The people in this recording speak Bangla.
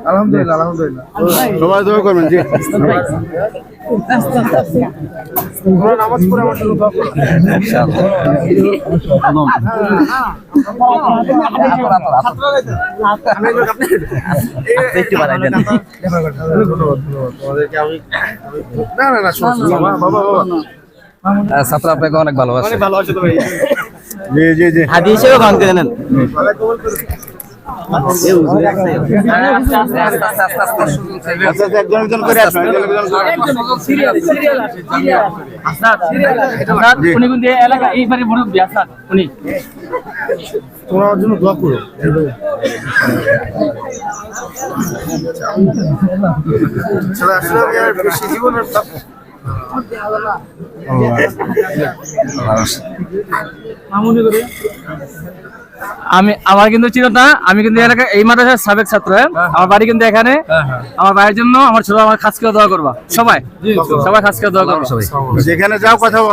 আলহামদুলিল্লাহ আলহামদুলিল্লাহ সবাই দোয়া করবেন জি নামাজ পড়ে আমার জন্য দোয়া করবেন না না না বাবা ছাত্র আপনাকে অনেক ভালোবাসে। অনেক ভালো আছে তো ভাই জি জি জি হাদিয়া হিসেবে গান করে নেন। তোমার জন্য দোয়া করো জীবনের আমি আমার কিন্তু ছিল না, আমি কিন্তু এলাকায় এই মাদ্রাসার সাবেক ছাত্র। আমার বাড়ি কিন্তু এখানে। আমার ভাইয়ের জন্য আমার ছোট আমার খাস করে দোয়া করবা সবাই, সবাই খাস করে দোয়া করবা। যেখানে যাও কথা বল।